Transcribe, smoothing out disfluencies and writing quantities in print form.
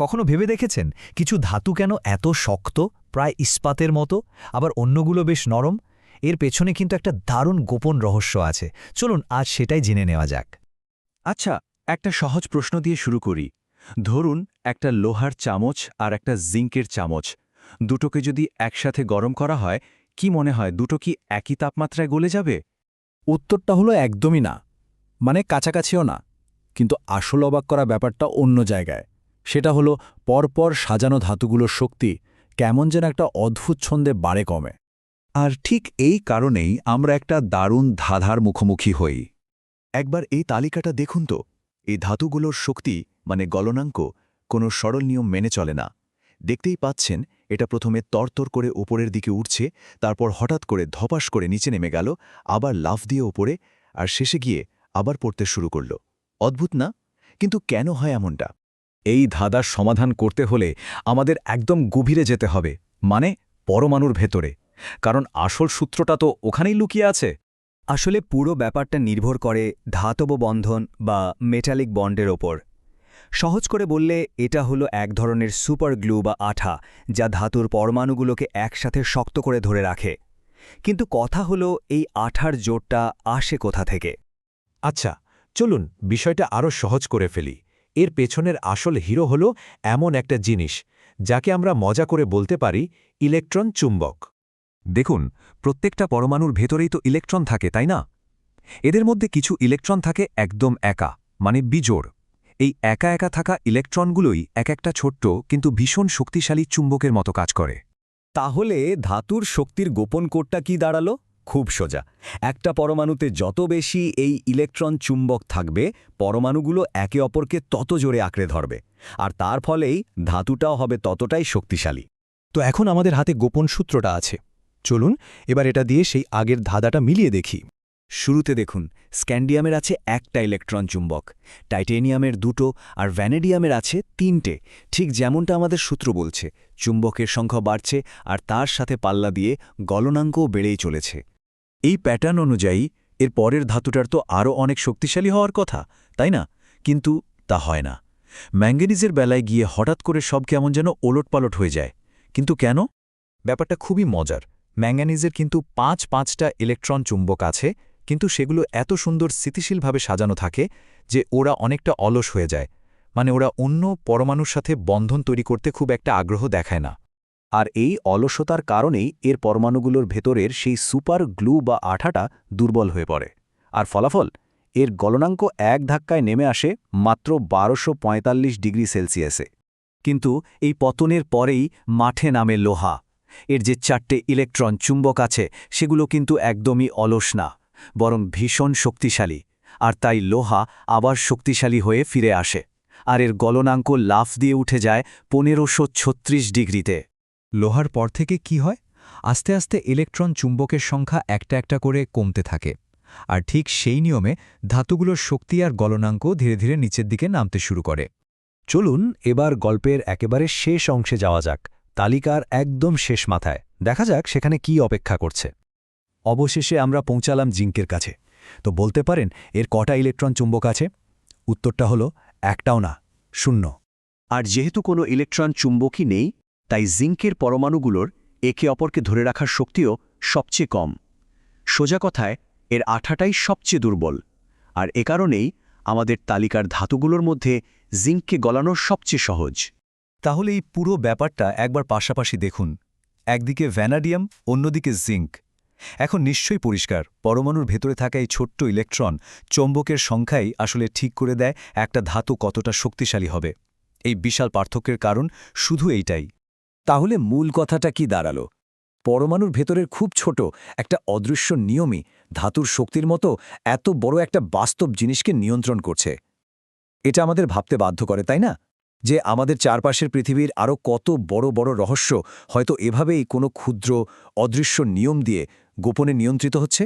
কখনো ভেবে দেখেছেন কিছু ধাতু কেন এত শক্ত, প্রায় ইস্পাতের মতো, আবার অন্যগুলো বেশ নরম? এর পেছনে কিন্তু একটা দারুণ গোপন রহস্য আছে। চলুন আজ সেটাই জেনে নেওয়া যাক। আচ্ছা, একটা সহজ প্রশ্ন দিয়ে শুরু করি। ধরুন একটা লোহার চামচ আর একটা জিঙ্কের চামচ, দুটোকে যদি একসাথে গরম করা হয়, কি মনে হয় দুটো কি একই তাপমাত্রায় গলে যাবে? উত্তরটা হলো একদমই না, মানে কাছাকাছিও না। কিন্তু আসল অবাক করা ব্যাপারটা অন্য জায়গায়। সেটা হলো পরপর সাজানো ধাতুগুলোর শক্তি কেমন যেন একটা অদ্ভুত ছন্দে বাড়ে কমে। আর ঠিক এই কারণেই আমরা একটা দারুণ ধাঁধার মুখোমুখি হই। একবার এই তালিকাটা দেখুন তো। এই ধাতুগুলোর শক্তি মানে গলনাঙ্ক কোনো সরল নিয়ম মেনে চলে না। দেখতেই পাচ্ছেন, এটা প্রথমে তরতর করে ওপরের দিকে উঠছে, তারপর হঠাৎ করে ধপাস করে নিচে নেমে গেল, আবার লাফ দিয়ে ওপরে, আর শেষে গিয়ে আবার পড়তে শুরু করল। অদ্ভুত না? কিন্তু কেন হয় এমনটা? এই ধাঁধার সমাধান করতে হলে আমাদের একদম গভীরে যেতে হবে, মানে পরমাণুর ভেতরে। কারণ আসল সূত্রটা তো ওখানেই লুকিয়ে আছে। আসলে পুরো ব্যাপারটা নির্ভর করে ধাতব বন্ধন বা মেটালিক বন্ডের ওপর। সহজ করে বললে এটা হলো এক ধরনের সুপার গ্লু বা আঠা, যা ধাতুর পরমাণুগুলোকে একসাথে শক্ত করে ধরে রাখে। কিন্তু কথা হলো এই আঠার জোরটা আসে কোথা থেকে? আচ্ছা, চলুন বিষয়টা আরও সহজ করে ফেলি। এর পেছনের আসল হিরো হল এমন একটা জিনিস, যাকে আমরা মজা করে বলতে পারি ইলেকট্রন চুম্বক। দেখুন, প্রত্যেকটা পরমাণুর ভেতরেই তো ইলেকট্রন থাকে, তাই না? এদের মধ্যে কিছু ইলেকট্রন থাকে একদম একা, মানে বিজোড়। এই একা একা থাকা ইলেকট্রনগুলোই এক একটা ছোট্ট কিন্তু ভীষণ শক্তিশালী চুম্বকের মতো কাজ করে। তাহলে ধাতুর শক্তির গোপন কোডটা কি দাঁড়ালো? খুব সোজা। একটা পরমাণুতে যত বেশি এই ইলেকট্রন চুম্বক থাকবে, পরমাণুগুলো একে অপরকে তত জোরে আঁকড়ে ধরবে, আর তার ফলেই ধাতুটাও হবে ততটাই শক্তিশালী। তো এখন আমাদের হাতে গোপন সূত্রটা আছে। চলুন এবার এটা দিয়ে সেই আগের ধাঁধাটা মিলিয়ে দেখি। শুরুতে দেখুন, স্ক্যান্ডিয়ামের আছে একটা ইলেকট্রন চুম্বক, টাইটেনিয়ামের দুটো, আর ভ্যানেডিয়ামের আছে তিনটে। ঠিক যেমনটা আমাদের সূত্র বলছে, চুম্বকের সংখ্যা বাড়ছে আর তার সাথে পাল্লা দিয়ে গলনাঙ্কও বেড়েই চলেছে। এই প্যাটার্ন অনুযায়ী এর পরের ধাতুটার তো আরও অনেক শক্তিশালী হওয়ার কথা, তাই না? কিন্তু তা হয় না। ম্যাঙ্গানিজের বেলায় গিয়ে হঠাৎ করে সব কেমন যেন ওলটপালট হয়ে যায়। কিন্তু কেন? ব্যাপারটা খুবই মজার। ম্যাঙ্গানিজের কিন্তু ৫টা ইলেকট্রন চুম্বক আছে, কিন্তু সেগুলো এত সুন্দর স্থিতিশীলভাবে সাজানো থাকে যে ওরা অনেকটা অলস হয়ে যায়। মানে ওরা অন্য পরমাণুর সাথে বন্ধন তৈরি করতে খুব একটা আগ্রহ দেখায় না। আর এই অলসতার কারণেই এর পরমাণুগুলোর ভেতরের সেই সুপার গ্লু বা আঠাটা দুর্বল হয়ে পড়ে। আর ফলাফল, এর গলনাঙ্ক এক ধাক্কায় নেমে আসে মাত্র ১২৪৫ ডিগ্রি সেলসিয়াসে। কিন্তু এই পতনের পরেই মাঠে নামে লোহা। এর যে ৪টে ইলেকট্রন চুম্বক আছে, সেগুলো কিন্তু একদমই অলস না, বরং ভীষণ শক্তিশালী। আর তাই লোহা আবার শক্তিশালী হয়ে ফিরে আসে, আর এর গলনাঙ্ক লাফ দিয়ে উঠে যায় ১৫৩৬ ডিগ্রিতে। লোহার পর থেকে কি হয়? আস্তে আস্তে ইলেকট্রন চুম্বকের সংখ্যা একটা একটা করে কমতে থাকে। আর ঠিক সেই নিয়মে ধাতুগুলোর শক্তি আর গলনাঙ্ক ধীরে ধীরে নিচের দিকে নামতে শুরু করে। চলুন এবার গল্পের একেবারে শেষ অংশে যাওয়া যাক, তালিকার একদম শেষ মাথায়। দেখা যাক সেখানে কি অপেক্ষা করছে। অবশেষে আমরা পৌঁছালাম জিঙ্কের কাছে। তো বলতে পারেন এর কটা ইলেকট্রন চুম্বক আছে? উত্তরটা হলো একটাও না, 0। আর যেহেতু কোনো ইলেকট্রন চুম্বকই নেই, তাই জিঙ্কের পরমাণুগুলোর একে অপরকে ধরে রাখার শক্তিও সবচেয়ে কম। সোজা কথায়, এর আঠাটাই সবচেয়ে দুর্বল। আর এ কারণেই আমাদের তালিকার ধাতুগুলোর মধ্যে জিঙ্ককে গলানো সবচেয়ে সহজ। তাহলে এই পুরো ব্যাপারটা একবার পাশাপাশি দেখুন। একদিকে ভ্যানাডিয়াম, অন্যদিকে জিঙ্ক। এখন নিশ্চয়ই পরিষ্কার, পরমাণুর ভেতরে থাকা এই ছোট্ট ইলেকট্রন চৌম্বকের সংখ্যাই আসলে ঠিক করে দেয় একটা ধাতু কতটা শক্তিশালী হবে। এই বিশাল পার্থক্যের কারণ শুধু এইটাই। তাহলে মূল কথাটা কি দাঁড়ালো? পরমাণুর ভেতরের খুব ছোট একটা অদৃশ্য নিয়মই ধাতুর শক্তির মতো এত বড় একটা বাস্তব জিনিসকে নিয়ন্ত্রণ করছে। এটা আমাদের ভাবতে বাধ্য করে, তাই না? যে আমাদের চারপাশের পৃথিবীর আরও কত বড় বড় রহস্য হয়তো এভাবেই কোনো ক্ষুদ্র অদৃশ্য নিয়ম দিয়ে গোপনে নিয়ন্ত্রিত হচ্ছে।